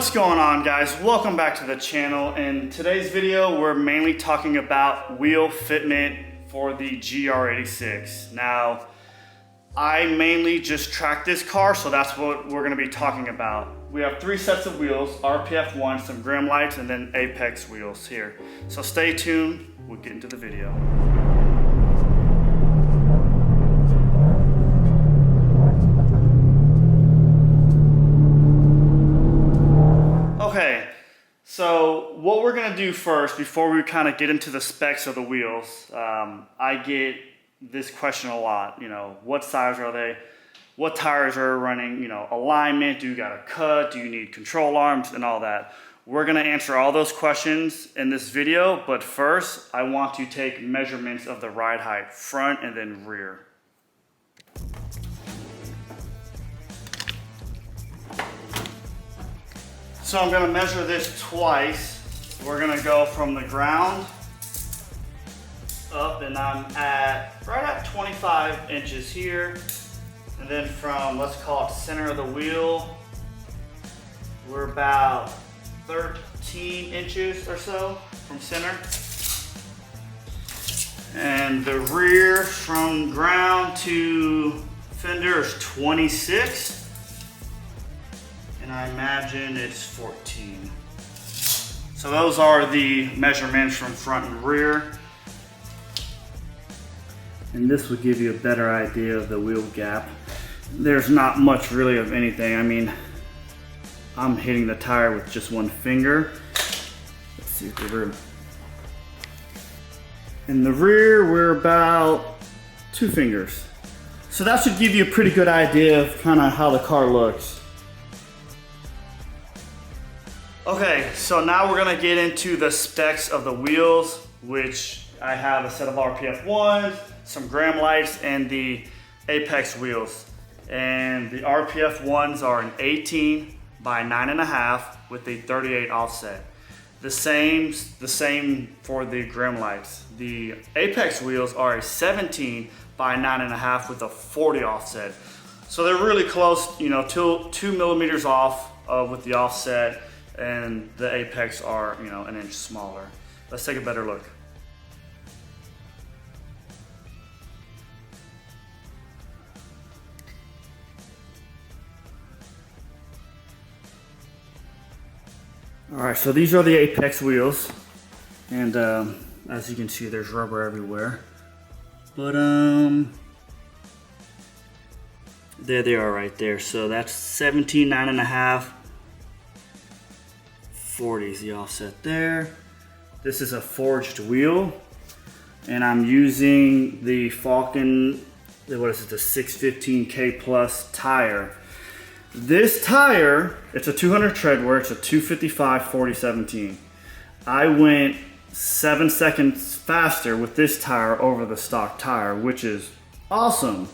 What's going on, guys? Welcome back to the channel. In today's video, we're mainly talking about wheel fitment for the GR86. Now, I mainly just track this car, so that's what we're gonna be talking about. We have 3 sets of wheels, RPF 1, some Grim lights, and then Apex wheels here. So stay tuned, we'll get into the video. Okay, so what we're gonna do first, before we kind of get into the specs of the wheels, I get this question a lot, what size are they? What tires are running? Alignment, do you got a cut? Do you need control arms and all that? We're gonna answer all those questions in this video, but first, I want to take measurements of the ride height, front and then rear. So I'm gonna measure this twice. We're gonna go from the ground up, and I'm right at 25 inches here. And then from, let's call it center of the wheel, we're about 13 inches or so from center. And the rear from ground to fender is 26. And I imagine it's 14. So those are the measurements from front and rear. And this will give you a better idea of the wheel gap. There's not much really of anything. I mean, I'm hitting the tire with just one finger. Let's see the rear. In the rear, we're about 2 fingers. So that should give you a pretty good idea of kind of how the car looks. Okay, so now we're gonna get into the specs of the wheels, which I have a set of RPF 1s, some Graham lights, and the Apex wheels. And the RPF 1s are an 18 by 9.5 with a 38 offset. The same for the Graham lights. The Apex wheels are a 17 by 9.5 with a 40 offset. So they're really close, 2 millimeters off with the offset. And the Apex are, an inch smaller. Let's take a better look. All right, so these are the Apex wheels. And as you can see, there's rubber everywhere. But there they are right there. So that's 17, 9.5. 40 is the offset there. This is a forged wheel, and I'm using the Falcon, the 615K Plus tire. This tire, it's a 200 tread wear, it's a 255 4017. I went 7 seconds faster with this tire over the stock tire, which is awesome.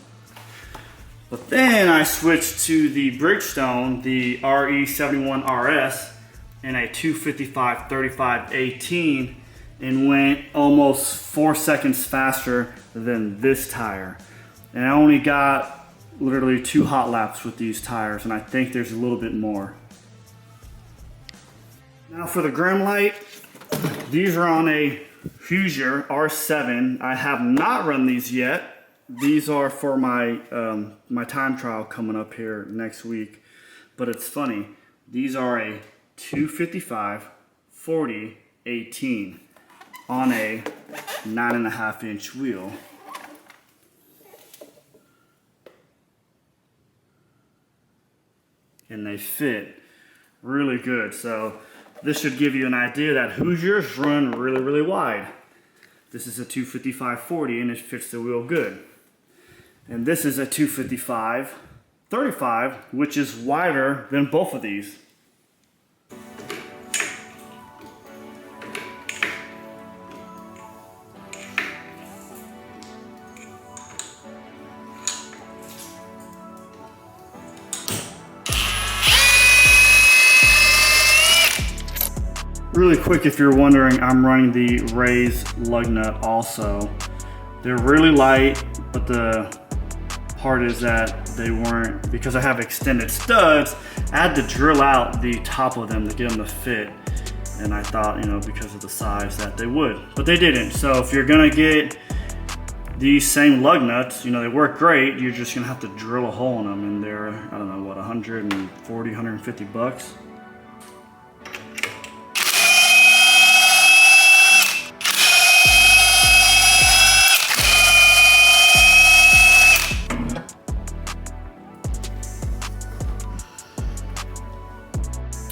But then I switched to the Bridgestone, the RE71 RS, in a 255 3518, and went almost 4 seconds faster than this tire. And I only got literally 2 hot laps with these tires, and I think there's a little bit more. Now for the Grim light, these are on a Hoosier R7. I have not run these yet. These are for my my time trial coming up here next week. But it's funny, these are a 255 40 18 on a 9.5 inch wheel. And they fit really good. So this should give you an idea that Hoosiers run really, really wide. This is a 255 40 and it fits the wheel good. And this is a 255 35, which is wider than both of these. Really quick, if you're wondering, I'm running the raised lug nut also. They're really light, but the part is that they weren't, because I have extended studs, I had to drill out the top of them to get them to fit. And I thought, you know, because of the size that they would, but they didn't. So if you're gonna get these same lug nuts, you know, they work great, you're just gonna have to drill a hole in them, and they're, I don't know, what, 140, 150 bucks.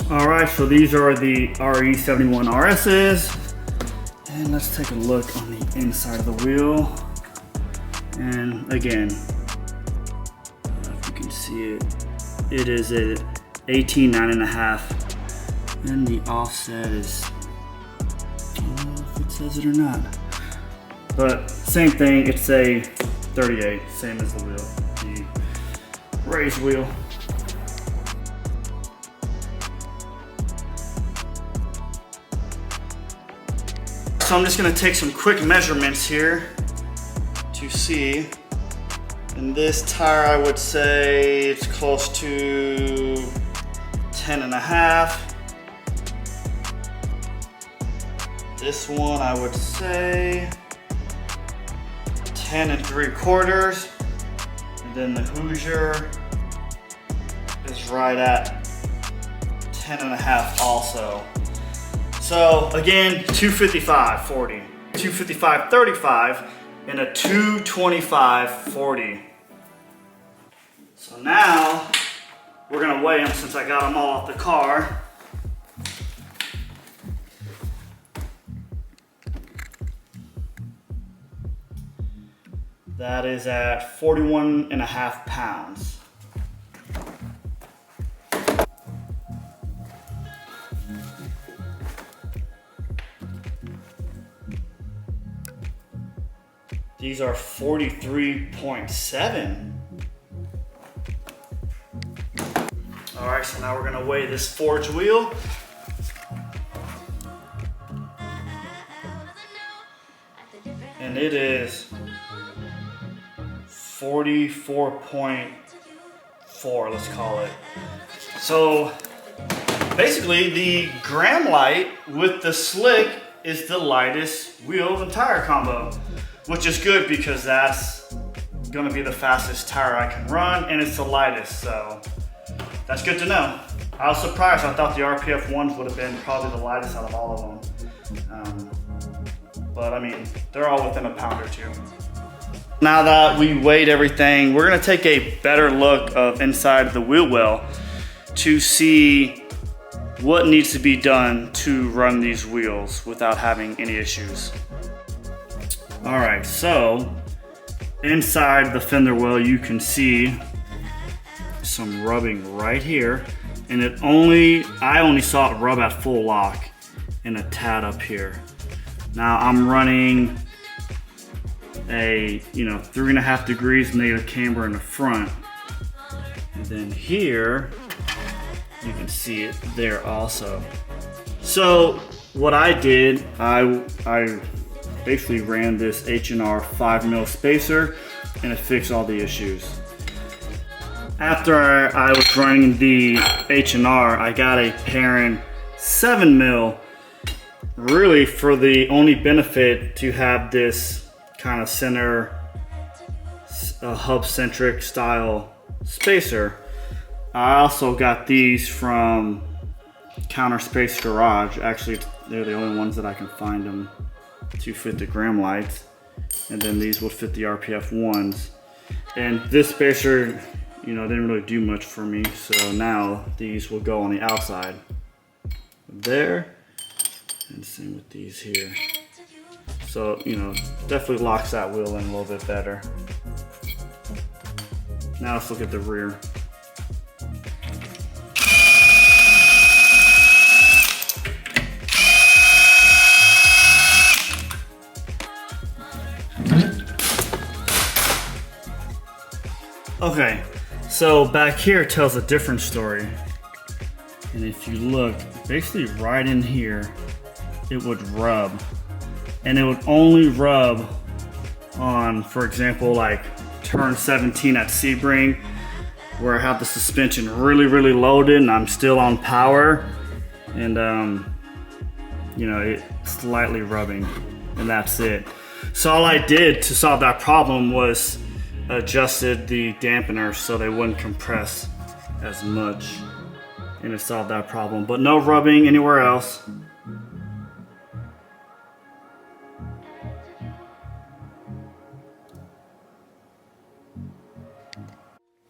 All right, so these are the RE71 RSs. And let's take a look on the inside of the wheel. And again, if you can see it, it is a 18.9.5, and the offset is, I don't know if it says it or not, but same thing, it's a 38, same as the wheel, the raised wheel. So I'm just gonna take some quick measurements here to see. In this tire, I would say it's close to 10.5. This one, I would say 10.75. And then the Hoosier is right at 10.5 also. So again, 255/40, 255/35, and a 225/40. So now we're gonna weigh them since I got them all off the car. That is at 41.5 pounds. These are 43.7. All right, so now we're gonna weigh this forged wheel. And it is 44.4, let's call it. So basically the Gram Light with the slick is the lightest wheel and tire combo, which is good because that's gonna be the fastest tire I can run, and it's the lightest, so that's good to know. I was surprised. I thought the RPF ones would have been probably the lightest out of all of them. But I mean, they're all within a pound or two. Now that we weighed everything, we're gonna take a better look of inside the wheel well to see what needs to be done to run these wheels without having any issues. All right, so inside the fender well, you can see some rubbing right here, and I only saw it rub at full lock and a tad up here. Now I'm running a 3.5 degrees negative camber in the front, and then here you can see it there also. So what I did, I basically ran this H&R 5mm spacer, and it fixed all the issues. After I was running the H&R, I got a Perrin 7mm, really for the only benefit to have this kind of center hub-centric style spacer. I also got these from Counter Space Garage. Actually, they're the only ones that I can find them to fit the Gram Lights, and then these will fit the RPF ones. And this spacer, didn't really do much for me, so now these will go on the outside there, and same with these here. So definitely locks that wheel in a little bit better. Now let's look at the rear. Okay, so back here tells a different story. And if you look, basically right in here, it would rub. And it would only rub on, for example, like turn 17 at Sebring, where I have the suspension really loaded and I'm still on power, and you know, it's slightly rubbing, and that's it. So all I did to solve that problem was adjusted the dampeners so they wouldn't compress as much, and it solved that problem, but no rubbing anywhere else.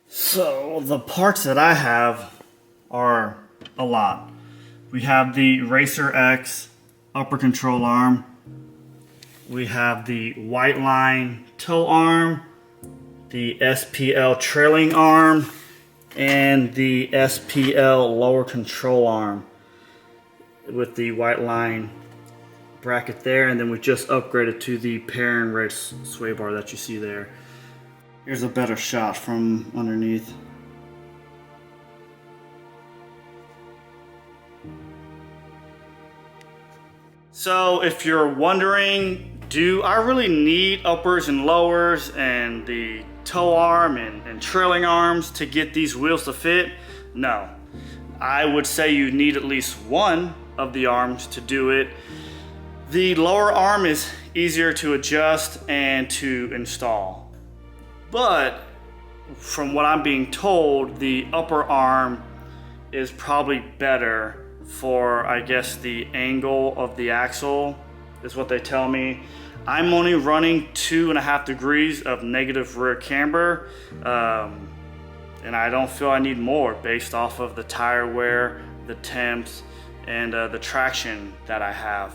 So the parts that I have are a lot. We have the Racer X upper control arm. We have the White Line toe arm, the SPL trailing arm, and the SPL lower control arm with the White Line bracket there. And then we just upgraded to the Perrin race sway bar that you see there. Here's a better shot from underneath. So if you're wondering, do I really need uppers and lowers and the toe arm and trailing arms to get these wheels to fit? No. I would say you need at least one of the arms to do it. The lower arm is easier to adjust and to install. But from what I'm being told, the upper arm is probably better for, I guess, the angle of the axle, is what they tell me. I'm only running 2.5 degrees of negative rear camber, and I don't feel I need more based off of the tire wear, the temps, and the traction that I have.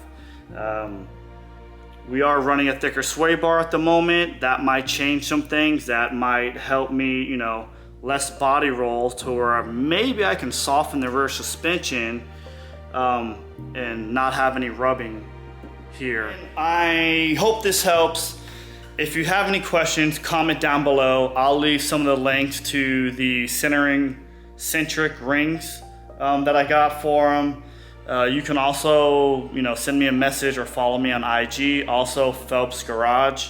We are running a thicker sway bar at the moment. That might change some things. That might help me, you know, less body roll to where maybe I can soften the rear suspension and not have any rubbing here. I hope this helps. If you have any questions, comment down below. I'll leave some of the links to the centric rings that I got for them. You can also, you know, send me a message or follow me on IG, also Phelps Garage.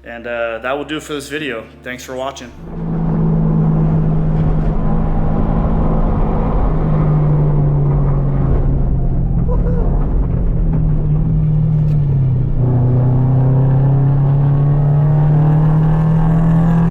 And that will do it for this video. Thanks for watching.